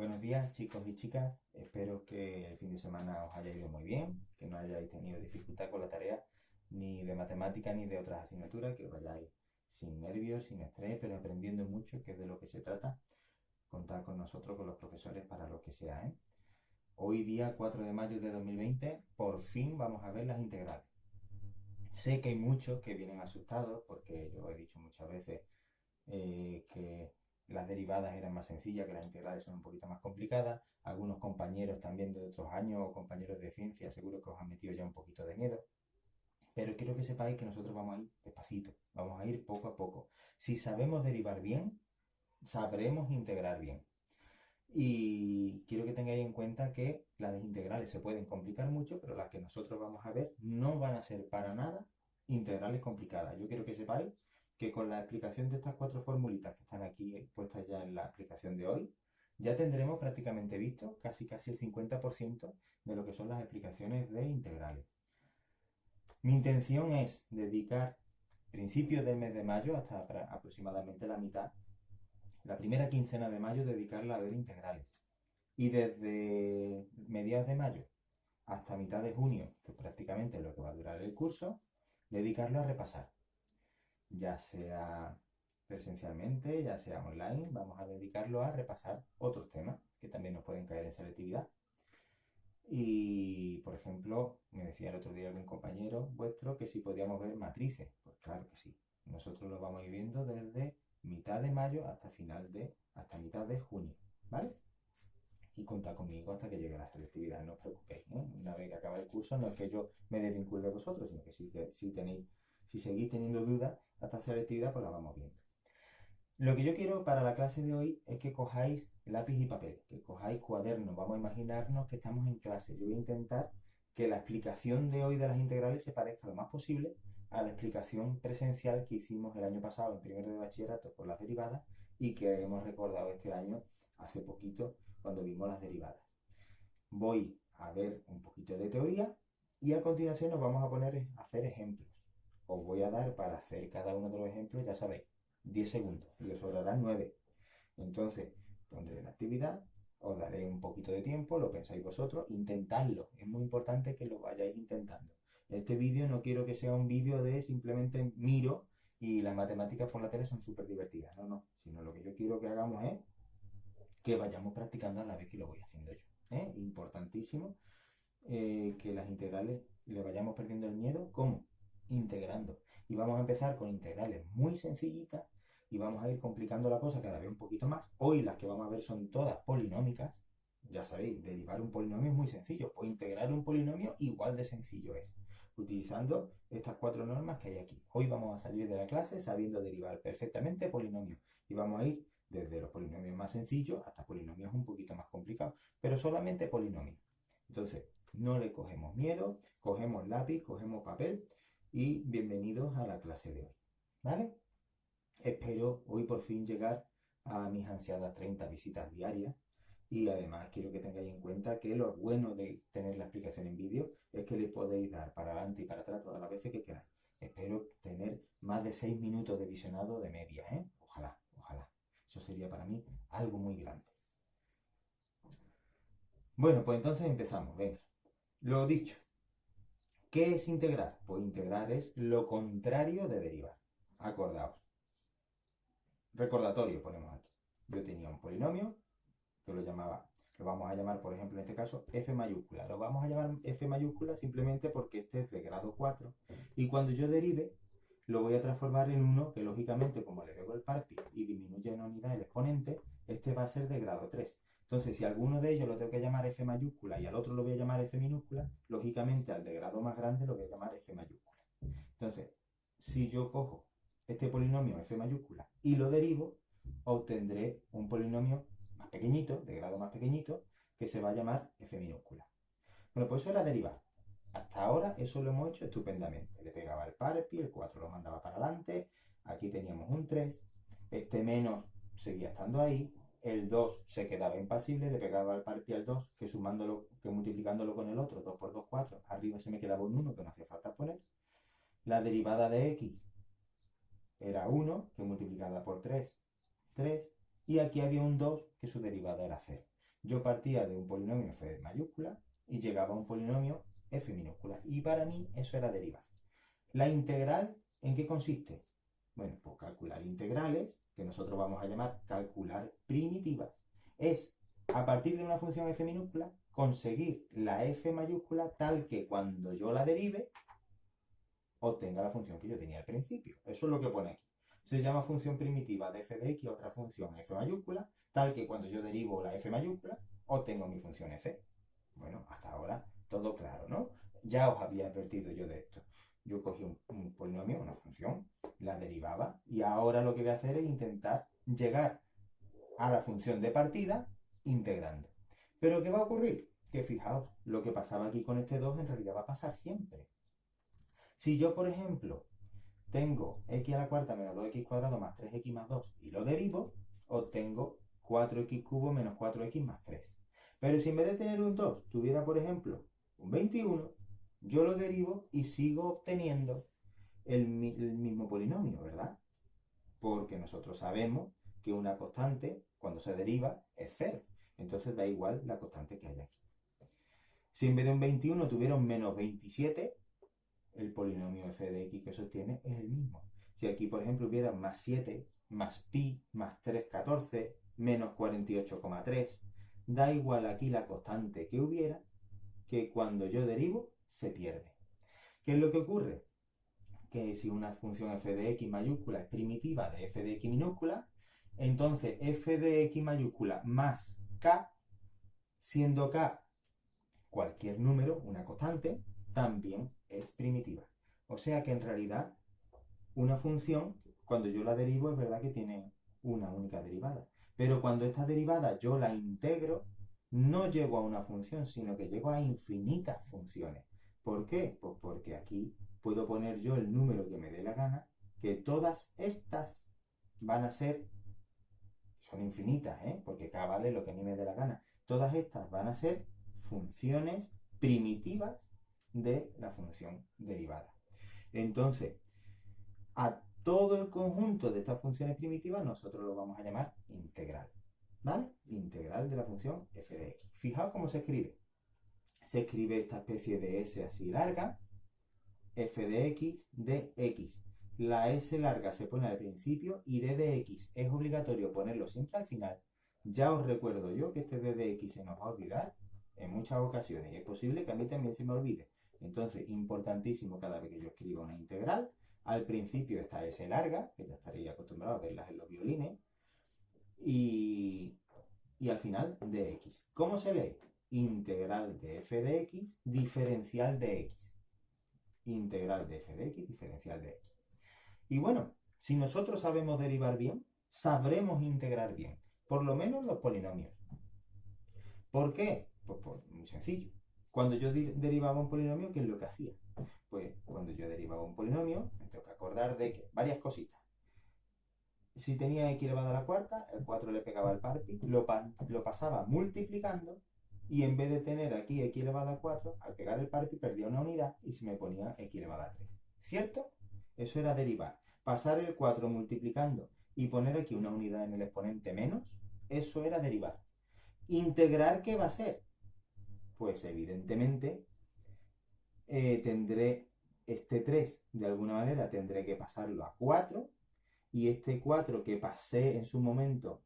Buenos días, chicos y chicas. Espero que el fin de semana os haya ido muy bien, que no hayáis tenido dificultad con la tarea ni de matemática ni de otras asignaturas, que os vayáis sin nervios, sin estrés, pero aprendiendo mucho, que es de lo que se trata. Contad con nosotros, con los profesores, para lo que sea, ¿eh? Hoy día 4 de mayo de 2020, por fin vamos a ver las integrales. Sé que hay muchos que vienen asustados porque yo he dicho muchas veces que las derivadas eran más sencillas, que las integrales son un poquito más complicadas. Algunos compañeros también de otros años o compañeros de ciencia seguro que os han metido ya un poquito de miedo. Pero quiero que sepáis que nosotros vamos a ir despacito, vamos a ir poco a poco. Si sabemos derivar bien, sabremos integrar bien. Y quiero que tengáis en cuenta que las integrales se pueden complicar mucho, pero las que nosotros vamos a ver no van a ser para nada integrales complicadas. Yo quiero que sepáis que con la explicación de estas cuatro formulitas que están aquí puestas ya en la explicación de hoy, ya tendremos prácticamente visto casi el 50% de lo que son las explicaciones de integrales. Mi intención es dedicar principios del mes de mayo hasta aproximadamente la mitad, la primera quincena de mayo, dedicarla a ver integrales. Y desde mediados de mayo hasta mitad de junio, que prácticamente es lo que va a durar el curso, dedicarlo a repasar. Ya sea presencialmente, ya sea online, vamos a dedicarlo a repasar otros temas que también nos pueden caer en selectividad. Y, por ejemplo, me decía el otro día algún compañero vuestro que si podíamos ver matrices. Pues claro que sí. Nosotros lo vamos a ir viendo desde mitad de mayo hasta mitad de junio, ¿vale? Y contad conmigo hasta que llegue la selectividad, no os preocupéis, ¿eh? Una vez que acabe el curso, no es que yo me desvincule de vosotros, sino que si seguís teniendo dudas hasta selectividad, pues la vamos viendo. Lo que yo quiero para la clase de hoy es que cojáis lápiz y papel, que cojáis cuadernos. Vamos a imaginarnos que estamos en clase. Yo voy a intentar que la explicación de hoy de las integrales se parezca lo más posible a la explicación presencial que hicimos el año pasado en primero de bachillerato por las derivadas y que hemos recordado este año hace poquito cuando vimos las derivadas. Voy a ver un poquito de teoría y a continuación nos vamos a poner a hacer ejemplos. Os voy a dar para hacer cada uno de los ejemplos, ya sabéis, 10 segundos y os sobrarán 9. Entonces, pondré la actividad, os daré un poquito de tiempo, lo pensáis vosotros, intentadlo. Es muy importante que lo vayáis intentando. Este vídeo no quiero que sea un vídeo de simplemente miro y las matemáticas por la tele son súper divertidas. No, no. Sino lo que yo quiero que hagamos es que vayamos practicando a la vez que lo voy haciendo yo. Importantísimo que las integrales le vayamos perdiendo el miedo. ¿Cómo? Integrando. Y vamos a empezar con integrales muy sencillitas y vamos a ir complicando la cosa cada vez un poquito más. Hoy las que vamos a ver son todas polinómicas. Ya sabéis, derivar un polinomio es muy sencillo. Pues integrar un polinomio igual de sencillo es, utilizando estas cuatro normas que hay aquí. Hoy vamos a salir de la clase sabiendo derivar perfectamente polinomios y vamos a ir desde los polinomios más sencillos hasta polinomios un poquito más complicados, pero solamente polinomios. Entonces, no le cogemos miedo, cogemos lápiz, cogemos papel y bienvenidos a la clase de hoy. ¿Vale? Espero hoy por fin llegar a mis ansiadas 30 visitas diarias y además quiero que tengáis en cuenta que lo bueno de tener la explicación en vídeo es que le podéis dar para adelante y para atrás todas las veces que queráis. Espero tener más de 6 minutos de visionado de media, ¿eh? Ojalá, ojalá. Eso sería para mí algo muy grande. Bueno, pues entonces empezamos. Venga. Lo dicho. ¿Qué es integrar? Pues integrar es lo contrario de derivar. Acordaos. Recordatorio ponemos aquí. Yo tenía un polinomio que lo vamos a llamar, por ejemplo, en este caso, f mayúscula. Lo vamos a llamar f mayúscula simplemente porque este es de grado 4. Y cuando yo derive, lo voy a transformar en uno que, lógicamente, como le pego el parpi y disminuye en unidad el exponente, este va a ser de grado 3. Entonces, si alguno de ellos lo tengo que llamar f mayúscula y al otro lo voy a llamar f minúscula, lógicamente al de grado más grande lo voy a llamar f mayúscula. Entonces, si yo cojo este polinomio f mayúscula y lo derivo, obtendré un polinomio más pequeñito, de grado más pequeñito, que se va a llamar f minúscula. Bueno, pues eso era derivar. Hasta ahora eso lo hemos hecho estupendamente. Le pegaba el parpi, el 4 lo mandaba para adelante, aquí teníamos un 3, este menos seguía estando ahí, el 2 se quedaba impasible, le pegaba el parpi al 2, que sumándolo, que multiplicándolo con el otro, 2 por 2, 4, arriba se me quedaba un 1 que no hacía falta poner. La derivada de x era 1, que multiplicada por 3, 3, y aquí había un 2, que su derivada era 0. Yo partía de un polinomio f mayúscula y llegaba a un polinomio f minúscula. Y para mí eso era derivar. ¿La integral en qué consiste? Bueno, pues calcular integrales, que nosotros vamos a llamar calcular primitivas, es a partir de una función f minúscula conseguir la f mayúscula tal que cuando yo la derive obtenga la función que yo tenía al principio. Eso es lo que pone aquí. Se llama función primitiva de f de x, otra función f mayúscula, tal que cuando yo derivo la f mayúscula obtengo mi función f. Bueno, hasta ahora todo claro, ¿no? Ya os había advertido yo de esto. Yo cogí un polinomio, una función, la derivaba y ahora lo que voy a hacer es intentar llegar a la función de partida integrando. ¿Pero qué va a ocurrir? Que fijaos, lo que pasaba aquí con este 2 en realidad va a pasar siempre. Si yo, por ejemplo, tengo x a la cuarta menos 2x cuadrado más 3x más 2 y lo derivo, obtengo 4x cubo menos 4x más 3. Pero si en vez de tener un 2 tuviera, por ejemplo, un 21, yo lo derivo y sigo obteniendo el mismo polinomio, ¿verdad? Porque nosotros sabemos que una constante, cuando se deriva, es 0. Entonces da igual la constante que haya aquí. Si en vez de un 21 tuviera un menos 27, el polinomio f de x que sostiene es el mismo. Si aquí, por ejemplo, hubiera más 7, más pi, más 3, 14, menos 48,3, da igual aquí la constante que hubiera, que cuando yo derivo, se pierde. ¿Qué es lo que ocurre? Que si una función f de x mayúscula es primitiva de f de x minúscula, entonces f de x mayúscula más k, siendo k cualquier número, una constante, también es primitiva. O sea que en realidad una función, cuando yo la derivo, es verdad que tiene una única derivada. Pero cuando esta derivada yo la integro, no llego a una función, sino que llego a infinitas funciones. ¿Por qué? Pues porque aquí puedo poner yo el número que me dé la gana, que todas estas van a ser, son infinitas, porque k vale lo que a mí me dé la gana. Todas estas van a ser funciones primitivas de la función derivada. Entonces, a todo el conjunto de estas funciones primitivas nosotros lo vamos a llamar integral. ¿Vale? Integral de la función f de x. Fijaos cómo se escribe. Se escribe esta especie de s así larga, f de x de x. La s larga se pone al principio y d de x es obligatorio ponerlo siempre al final. Ya os recuerdo yo que este d de x se nos va a olvidar en muchas ocasiones y es posible que a mí también se me olvide. Entonces, importantísimo cada vez que yo escriba una integral, al principio está S larga, que ya estaréis acostumbrados a verlas en los violines, y al final de x. ¿Cómo se lee? Integral de f de x, diferencial de x. Integral de f de x, diferencial de x. Y bueno, si nosotros sabemos derivar bien, sabremos integrar bien, por lo menos los polinomios. ¿Por qué? Pues muy sencillo. Cuando yo derivaba un polinomio, ¿qué es lo que hacía? Pues cuando yo derivaba un polinomio, me tengo que acordar de que varias cositas. Si tenía x elevado a la cuarta, el 4 le pegaba al parpi, lo pasaba multiplicando y en vez de tener aquí x elevado a 4, al pegar el parpi perdía una unidad y se me ponía x elevado a 3. ¿Cierto? Eso era derivar. Pasar el 4 multiplicando y poner aquí una unidad en el exponente menos, eso era derivar. ¿Integrar qué va a ser? Pues evidentemente tendré este 3, de alguna manera tendré que pasarlo a 4 y este 4 que pasé en su momento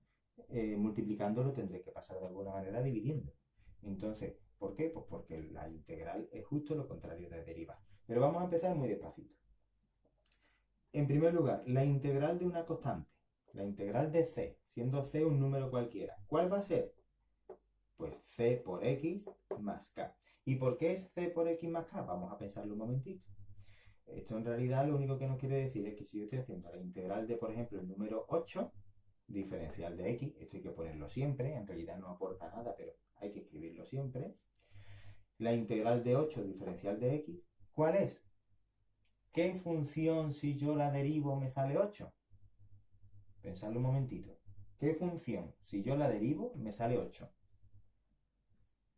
multiplicándolo tendré que pasar de alguna manera dividiendo. Entonces, ¿por qué? Pues porque la integral es justo lo contrario de derivar. Pero vamos a empezar muy despacito. En primer lugar, la integral de una constante, la integral de c, siendo c un número cualquiera. ¿Cuál va a ser? Pues c por x más k. ¿Y por qué es c por x más k? Vamos a pensarlo un momentito. Esto en realidad lo único que nos quiere decir es que si yo estoy haciendo la integral de, por ejemplo, el número 8, diferencial de x, esto hay que ponerlo siempre, en realidad no aporta nada, pero hay que escribirlo siempre. La integral de 8, diferencial de x, ¿cuál es? ¿Qué función si yo la derivo me sale 8? Pensadlo un momentito. ¿Qué función si yo la derivo me sale 8?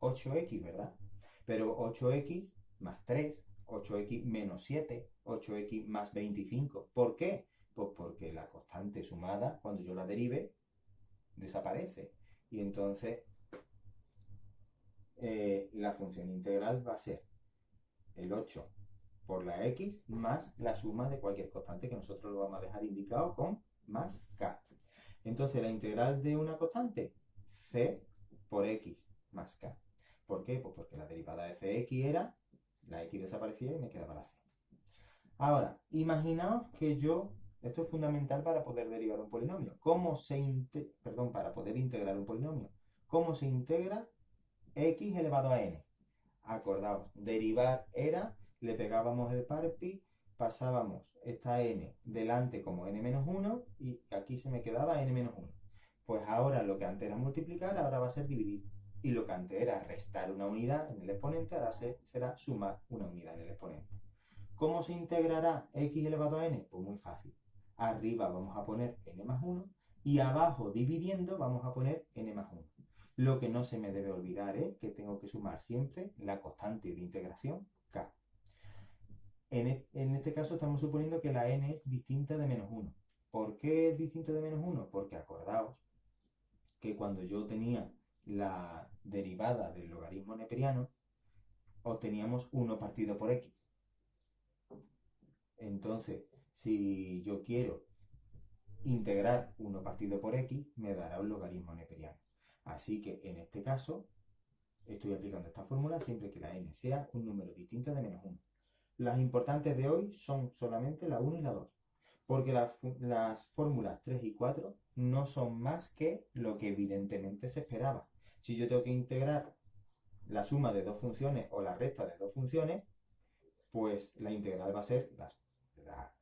8x, ¿verdad? Pero 8x más 3, 8x menos 7, 8x más 25. ¿Por qué? Pues porque la constante sumada, cuando yo la derive, desaparece. Y entonces la función integral va a ser el 8 por la x más la suma de cualquier constante, que nosotros lo vamos a dejar indicado con más k. Entonces la integral de una constante, c por x más k. ¿Por qué? Pues porque la derivada de cx era, la x desaparecía y me quedaba la c. Ahora, imaginaos que esto es fundamental para poder derivar un polinomio. Para poder integrar un polinomio. ¿Cómo se integra x elevado a n? Acordaos, derivar era, le pegábamos el parpi, pasábamos esta n delante como n-1 y aquí se me quedaba n-1. Pues ahora lo que antes era multiplicar, ahora va a ser dividir. Y lo que antes era restar una unidad en el exponente, ahora será sumar una unidad en el exponente. ¿Cómo se integrará x elevado a n? Pues muy fácil. Arriba vamos a poner n más 1 y abajo dividiendo vamos a poner n más 1. Lo que no se me debe olvidar es que tengo que sumar siempre la constante de integración k. En este caso estamos suponiendo que la n es distinta de menos 1. ¿Por qué es distinta de menos 1? Porque acordaos que cuando yo tenía la derivada del logaritmo neperiano, obteníamos 1 partido por x. Entonces, si yo quiero integrar 1 partido por x, me dará un logaritmo neperiano. Así que en este caso, estoy aplicando esta fórmula siempre que la n sea un número distinto de menos 1. Las importantes de hoy son solamente la 1 y la 2, porque las fórmulas 3 y 4 no son más que lo que evidentemente se esperaba. Si yo tengo que integrar la suma de dos funciones o la resta de dos funciones, pues la integral va a ser la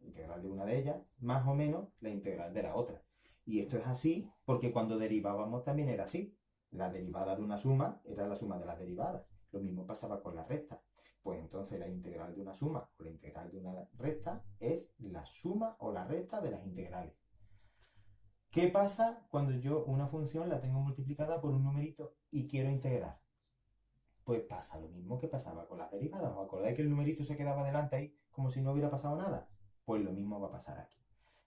integral de una de ellas más o menos la integral de la otra. Y esto es así porque cuando derivábamos también era así. La derivada de una suma era la suma de las derivadas. Lo mismo pasaba con la resta. Pues entonces la integral de una suma o la integral de una resta es la suma o la resta de las integrales. ¿Qué pasa cuando yo una función la tengo multiplicada por un numerito y quiero integrar? Pues pasa lo mismo que pasaba con las derivadas. ¿Os acordáis que el numerito se quedaba delante ahí como si no hubiera pasado nada? Pues lo mismo va a pasar aquí.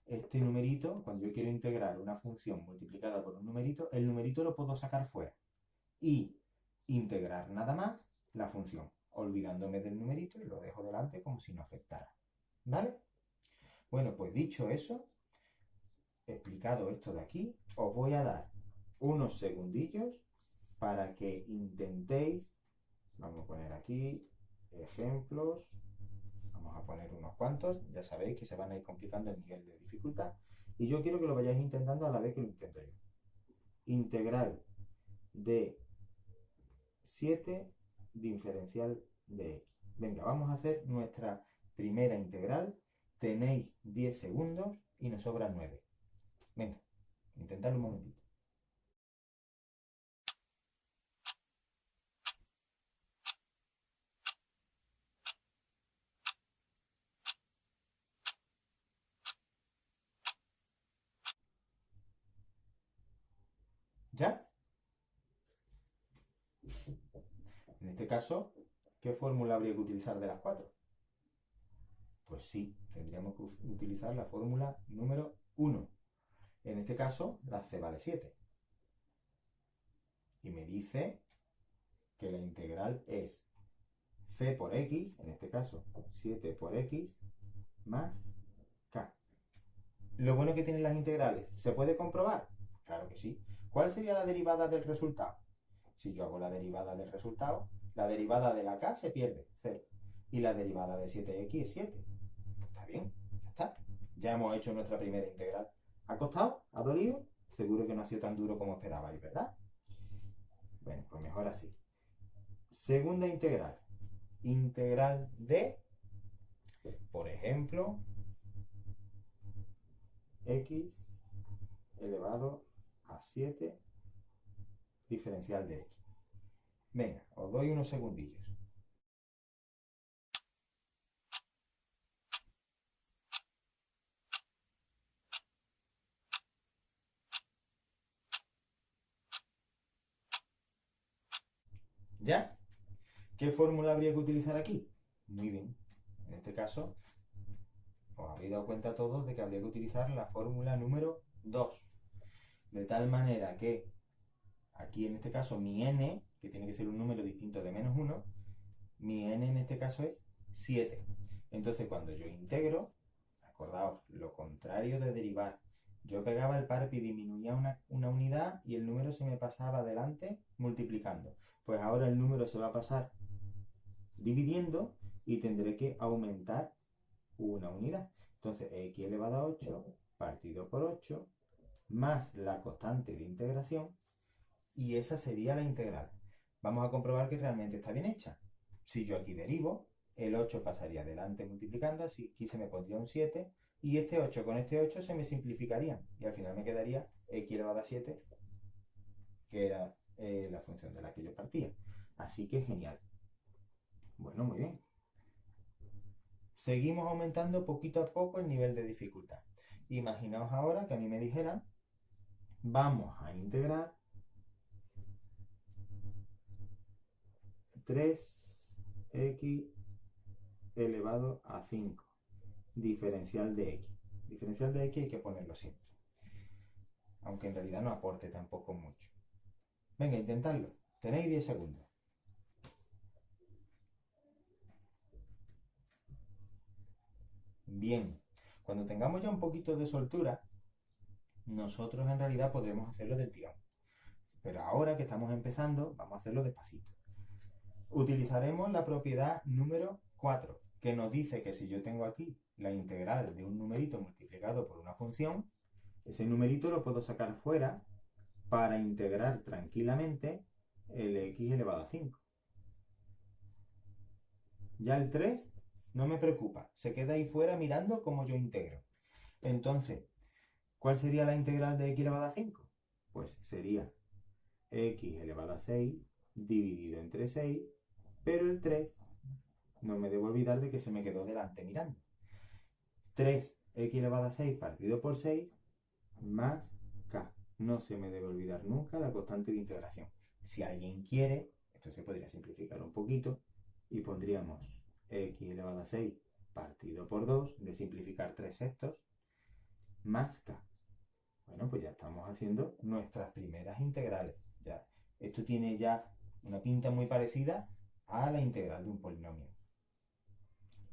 Este numerito, cuando yo quiero integrar una función multiplicada por un numerito, el numerito lo puedo sacar fuera y integrar nada más la función, olvidándome del numerito y lo dejo delante como si no afectara. ¿Vale? Bueno, pues dicho eso, explicado esto de aquí, os voy a dar unos segundillos para que intentéis. Vamos a poner aquí ejemplos. Vamos a poner unos cuantos. Ya sabéis que se van a ir complicando el nivel de dificultad. Y yo quiero que lo vayáis intentando a la vez que lo intento yo. Integral de 7 diferencial de x. Venga, vamos a hacer nuestra primera integral. Tenéis 10 segundos y nos sobran 9. Venga, intentadlo un momentito. ¿Ya? En este caso, ¿qué fórmula habría que utilizar de las 4? Pues sí, tendríamos que utilizar la fórmula número 1. En este caso, la c vale 7. Y me dice que la integral es c por x, en este caso 7 por x, más k. Lo bueno que tienen las integrales, ¿se puede comprobar? Claro que sí. ¿Cuál sería la derivada del resultado? Si yo hago la derivada del resultado, la derivada de la k se pierde, 0. Y la derivada de 7x es 7. Pues está bien, ya está. Ya hemos hecho nuestra primera integral. ¿Ha costado? ¿Ha dolido? Seguro que no ha sido tan duro como esperabais, ¿verdad? Bueno, pues mejor así. Segunda integral. Integral de, por ejemplo, x elevado a 7 diferencial de x. Venga, os doy unos segundillos. ¿Ya? ¿Qué fórmula habría que utilizar aquí? Muy bien. En este caso, os habéis dado cuenta todos de que habría que utilizar la fórmula número 2. De tal manera que aquí en este caso mi n, que tiene que ser un número distinto de menos 1, mi n en este caso es 7. Entonces cuando yo integro, acordaos, lo contrario de derivar. Yo pegaba el par y disminuía una unidad y el número se me pasaba adelante multiplicando. Pues ahora el número se va a pasar dividiendo y tendré que aumentar una unidad. Entonces x elevado a 8 partido por 8 más la constante de integración, y esa sería la integral. Vamos a comprobar que realmente está bien hecha. Si yo aquí derivo, el 8 pasaría adelante multiplicando, así aquí se me pondría un 7, y este 8 con este 8 se me simplificarían, y al final me quedaría x elevado a 7, que era la función de la que yo partía. Así que genial. Bueno, muy bien. Seguimos aumentando poquito a poco el nivel de dificultad. Imaginaos ahora que a mí me dijeran, vamos a integrar 3x elevado a 5, diferencial de x. Diferencial de x hay que ponerlo siempre, aunque en realidad no aporte tampoco mucho. Venga, intentadlo. Tenéis 10 segundos. Bien, cuando tengamos ya un poquito de soltura, nosotros en realidad podremos hacerlo del tirón. Pero ahora que estamos empezando, vamos a hacerlo despacito. Utilizaremos la propiedad número 4, que nos dice que si yo tengo aquí la integral de un numerito multiplicado por una función, ese numerito lo puedo sacar fuera para integrar tranquilamente el x elevado a 5. Ya el 3 no me preocupa, se queda ahí fuera mirando cómo yo integro. Entonces, ¿cuál sería la integral de x elevado a 5? Pues sería x elevado a 6 dividido entre 6, pero el 3 no me debo olvidar de que se me quedó delante mirando. 3x elevado a 6 partido por 6 más k. No se me debe olvidar nunca la constante de integración. Si alguien quiere, esto se podría simplificar un poquito y pondríamos x elevado a 6 partido por 2, de simplificar 3 sextos, más k. Bueno, pues ya estamos haciendo nuestras primeras integrales. Ya, esto tiene ya una pinta muy parecida a la integral de un polinomio.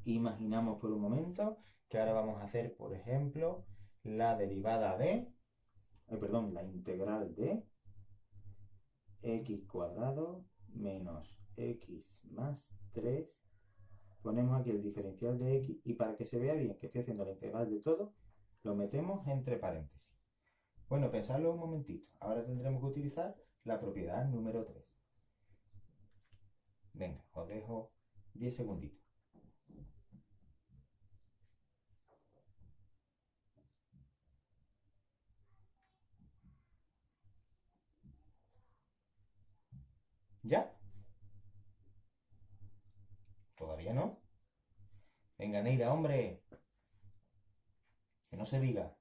Imaginamos por un momento que ahora vamos a hacer, por ejemplo, la derivada de, la integral de x cuadrado menos x más 3. Ponemos aquí el diferencial de x y para que se vea bien que estoy haciendo la integral de todo, lo metemos entre paréntesis. Bueno, pensadlo un momentito. Ahora tendremos que utilizar la propiedad número 3. Venga, os dejo 10 segunditos. ¿Ya? ¿Todavía no? Venga, Neira, hombre. Que no se diga.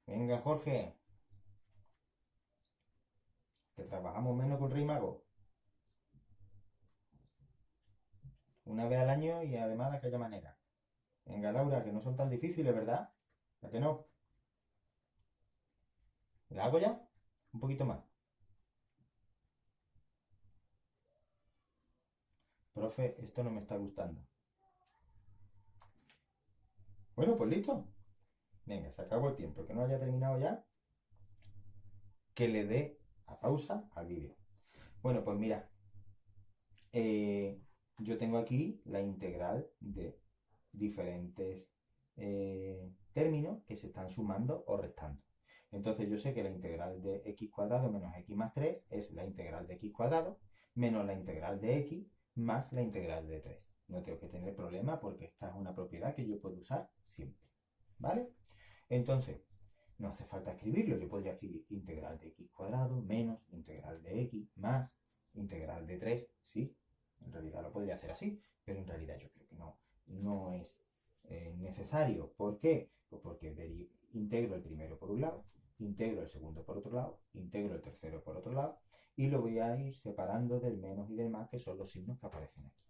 Venga, Jorge. Que trabajamos menos con Rey Mago. Una vez al año y además de aquella manera. Venga, Laura, que no son tan difíciles, ¿verdad? ¿A que no? ¿La hago ya? Un poquito más. Profe, esto no me está gustando. Bueno, pues listo. Venga, se acabó el tiempo. El que no haya terminado ya, que le dé a pausa al vídeo. Bueno, pues mira, yo tengo aquí la integral de diferentes términos que se están sumando o restando. Entonces yo sé que la integral de x cuadrado menos x más 3 es la integral de x cuadrado menos la integral de x más la integral de 3. No tengo que tener problema porque esta es una propiedad que yo puedo usar siempre. ¿Vale? Entonces, no hace falta escribirlo. Yo podría escribir integral de x cuadrado menos integral de x más integral de 3. Sí, en realidad lo podría hacer así, pero en realidad yo creo que no es necesario. ¿Por qué? Pues porque integro el primero por un lado, integro el segundo por otro lado, integro el tercero por otro lado y lo voy a ir separando del menos y del más, que son los signos que aparecen aquí.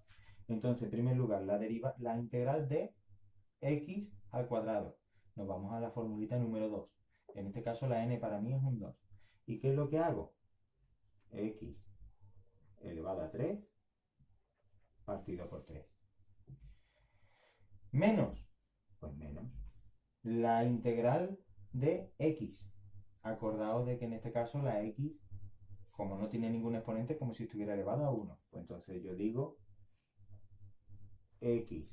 Entonces, en primer lugar, la integral de x al cuadrado. Nos vamos a la formulita número 2. En este caso la n para mí es un 2. ¿Y qué es lo que hago? X elevado a 3 partido por 3. Menos, pues menos. La integral de x. Acordaos de que en este caso la x, como no tiene ningún exponente, es como si estuviera elevado a 1. Pues entonces yo digo x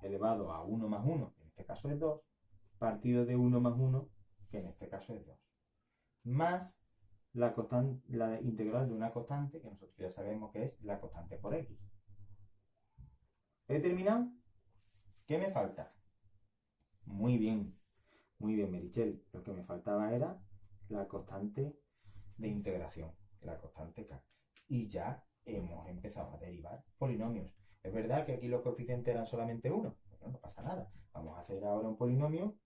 elevado a 1 más 1, que en este caso es 2, partido de 1 más 1, que en este caso es 2. Más la integral de una constante, que nosotros ya sabemos que es la constante por x. ¿He terminado? ¿Qué me falta? Muy bien, Merichel. Lo que me faltaba era la constante de integración, la constante k. Y ya hemos empezado a derivar polinomios. Es verdad que aquí los coeficientes eran solamente 1. Bueno, no pasa nada. Vamos a hacer ahora un polinomio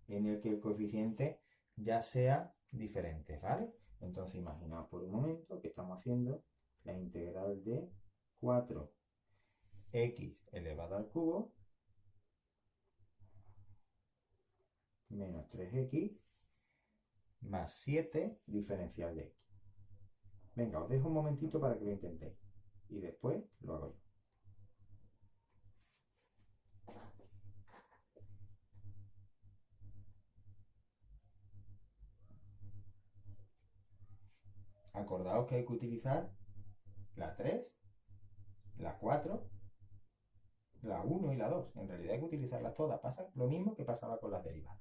en el que el coeficiente ya sea diferente, ¿vale? Entonces imaginaos por un momento que estamos haciendo la integral de 4x elevado al cubo menos 3x más 7 diferencial de x. Venga, os dejo un momentito para que lo intentéis y después lo hago yo. Acordaos que hay que utilizar la 3, la 4, la 1 y la 2. En realidad hay que utilizarlas todas. Pasa lo mismo que pasaba con las derivadas.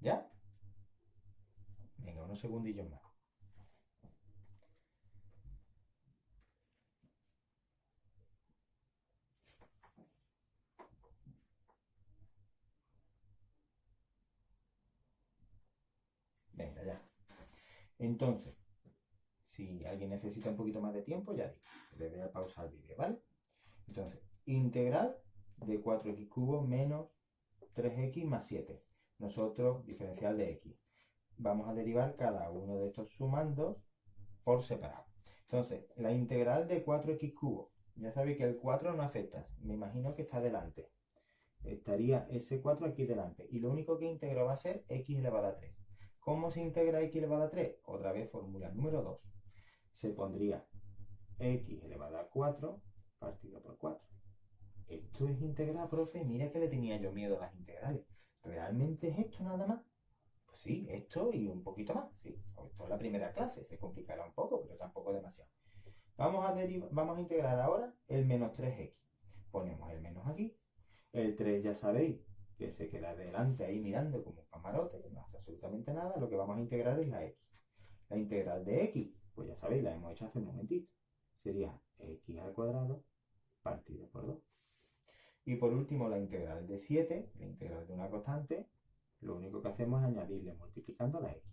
¿Ya? Venga, unos segundillos más. Venga, ya. Entonces, si alguien necesita un poquito más de tiempo, ya digo, le voy a pausar el vídeo, ¿vale? Entonces, integral de 4x cubo menos 3x más 7. Nosotros, diferencial de x. Vamos a derivar cada uno de estos sumandos por separado. Entonces, la integral de 4x cubo. Ya sabéis que el 4 no afecta. Me imagino que está delante. Estaría ese 4 aquí delante. Y lo único que integro va a ser x elevado a 3. ¿Cómo se integra x elevado a 3? Otra vez fórmula número 2. Se pondría x elevado a 4 partido por 4. Esto es integral, profe. Mira que le tenía yo miedo a las integrales. ¿Realmente es esto nada más? Pues sí, esto y un poquito más. Sí, esto es la primera clase. Se complicará un poco, pero tampoco demasiado. Vamos a integrar ahora el menos 3x. Ponemos el menos aquí. El 3 ya sabéis que se queda delante ahí mirando como un camarote, no hace absolutamente nada. Lo que vamos a integrar es la x. La integral de x, pues ya sabéis, la hemos hecho hace un momentito. Sería x al cuadrado partido por 2. Y por último, la integral de 7, la integral de una constante, lo único que hacemos es añadirle multiplicando la x.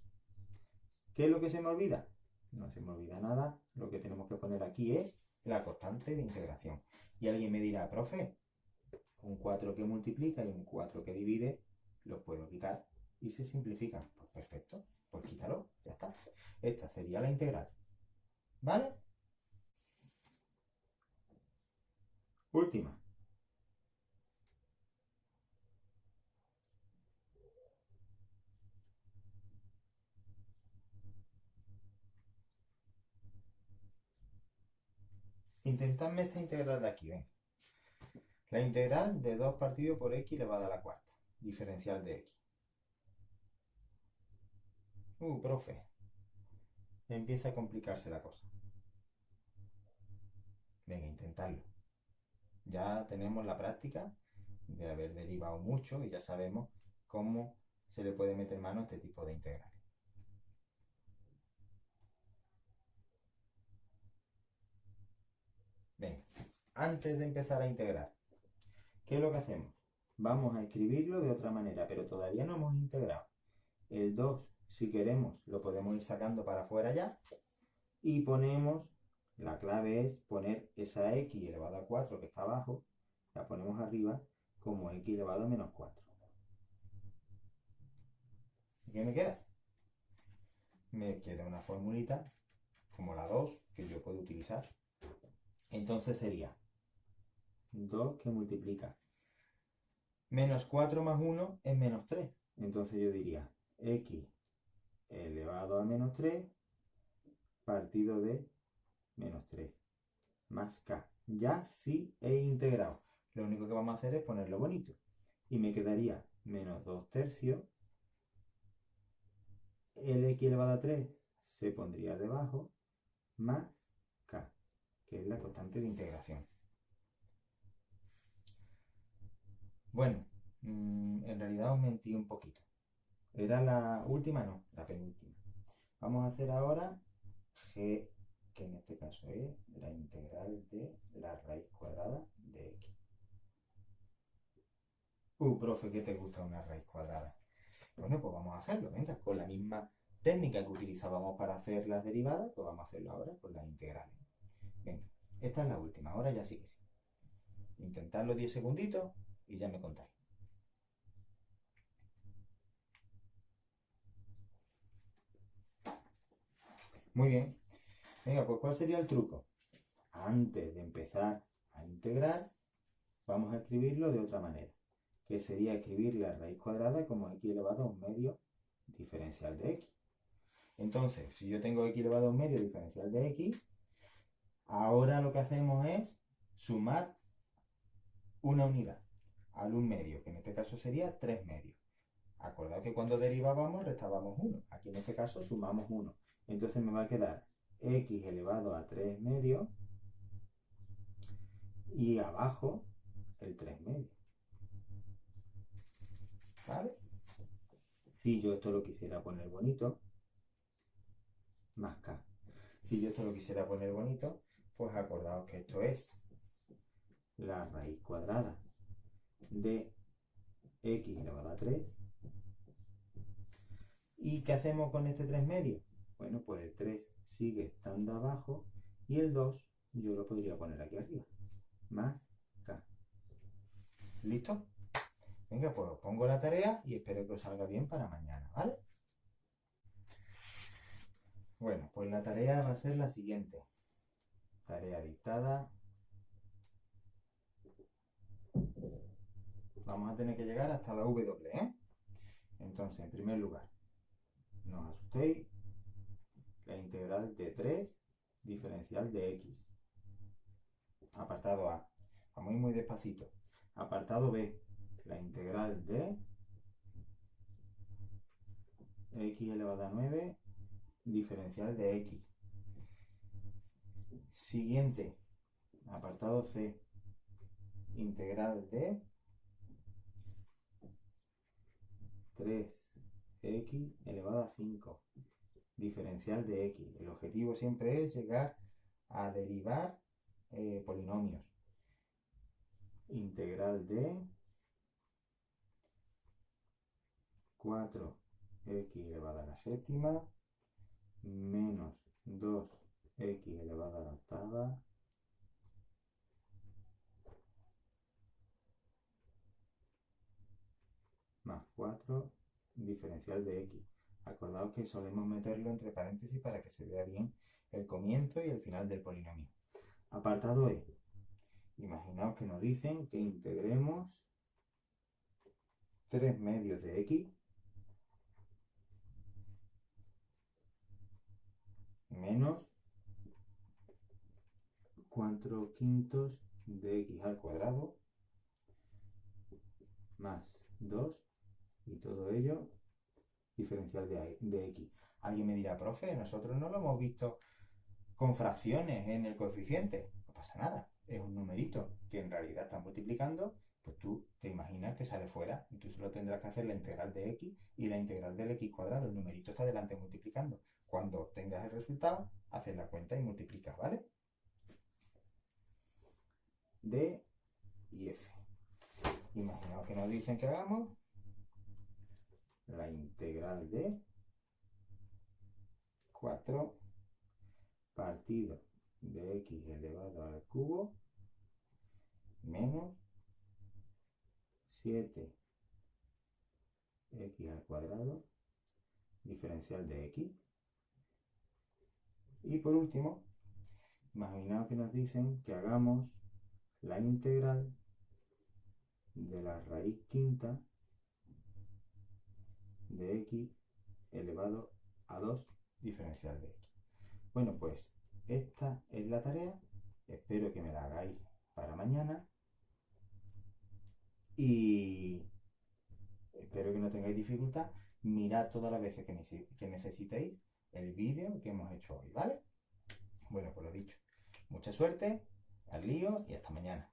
¿Qué es lo que se me olvida? No se me olvida nada. Lo que tenemos que poner aquí es la constante de integración. Y alguien me dirá, profe, un 4 que multiplica y un 4 que divide, los puedo quitar y se simplifican. Pues perfecto, pues quítalo, ya está. Esta sería la integral. ¿Vale? Última. Intentadme esta integral de aquí, ven. La integral de 2 partido por x elevado a la cuarta. Diferencial de x. Profe. Empieza a complicarse la cosa. Venga, intentadlo. Ya tenemos la práctica de haber derivado mucho y ya sabemos cómo se le puede meter mano a este tipo de integrales. Venga, antes de empezar a integrar, ¿qué es lo que hacemos? Vamos a escribirlo de otra manera, pero todavía no hemos integrado. El 2, si queremos, lo podemos ir sacando para afuera ya. Y ponemos, la clave es poner esa x elevado a 4 que está abajo, la ponemos arriba como x elevado a menos 4. ¿Qué me queda? Me queda una formulita como la 2 que yo puedo utilizar. Entonces sería 2 que multiplica. Menos 4 más 1 es menos 3. Entonces yo diría x elevado a menos 3 partido de menos 3 más k. Ya sí he integrado. Lo único que vamos a hacer es ponerlo bonito. Y me quedaría menos 2 tercios. El x elevado a 3 se pondría debajo más k, que es la constante de integración. Bueno, en realidad os mentí un poquito. ¿Era la última? No, la penúltima. Vamos a hacer ahora g, que en este caso es la integral de la raíz cuadrada de x. Profe, ¿qué te gusta una raíz cuadrada? Bueno, pues vamos a hacerlo, venga, con la misma técnica que utilizábamos para hacer las derivadas, pues vamos a hacerlo ahora con las integrales. Venga, esta es la última, ahora ya sí que sí. Intentadlo 10 segunditos y ya me contáis. Muy bien. Venga, pues ¿cuál sería el truco? Antes de empezar a integrar, vamos a escribirlo de otra manera, que sería escribir la raíz cuadrada como x elevado a un medio diferencial de x. Entonces, si yo tengo x elevado a un medio diferencial de x, ahora lo que hacemos es sumar una unidad al un medio, que en este caso sería 3 medios. Acordad que cuando derivábamos restábamos 1. Aquí en este caso sumamos 1. Entonces me va a quedar x elevado a 3 medios y abajo el 3 medios. ¿Vale? Si yo esto lo quisiera poner bonito, más k. Si yo esto lo quisiera poner bonito, pues acordaos que esto es la raíz cuadrada de x elevado a 3. ¿Y qué hacemos con este 3 medios? Bueno, pues el 3 sigue estando abajo y el 2 yo lo podría poner aquí arriba, más k. ¿Listo? Venga, pues os pongo la tarea y espero que os salga bien para mañana, ¿vale? Bueno, pues la tarea va a ser la siguiente. Tarea dictada. Vamos a tener que llegar hasta la W, ¿eh? Entonces, en primer lugar, no os asustéis, la integral de 3 diferencial de x. Apartado A. Vamos a ir muy despacito. Apartado B. La integral de x elevado a 9 diferencial de x. Siguiente. Apartado C. Integral de 3x elevado a 5 diferencial de x. El objetivo siempre es llegar a derivar polinomios. Integral de 4x elevado a la séptima menos 2x elevado a la octava más 4 diferencial de x. Acordaos que solemos meterlo entre paréntesis para que se vea bien el comienzo y el final del polinomio. Apartado E. Imaginaos que nos dicen que integremos 3 medios de x menos 4 quintos de x al cuadrado más 2 y todo ello diferencial de x. Alguien me dirá, profe, nosotros no lo hemos visto con fracciones en el coeficiente. No pasa nada, es un numerito que en realidad está multiplicando, pues tú te imaginas que sale fuera y tú solo tendrás que hacer la integral de x y la integral del x cuadrado. El numerito está delante multiplicando. Cuando obtengas el resultado, haces la cuenta y multiplicas, ¿vale? D y F. Imaginaos que nos dicen que hagamos la integral de 4 partido de x elevado al cubo menos 7x al cuadrado diferencial de x. Y por último, imaginaos que nos dicen que hagamos la integral de la raíz quinta de x elevado a 2 diferencial de x. Bueno, pues esta es la tarea. Espero que me la hagáis para mañana y espero que no tengáis dificultad. Mirad todas las veces que necesitéis el vídeo que hemos hecho hoy, ¿vale? Bueno, pues lo dicho. Mucha suerte, al lío y hasta mañana.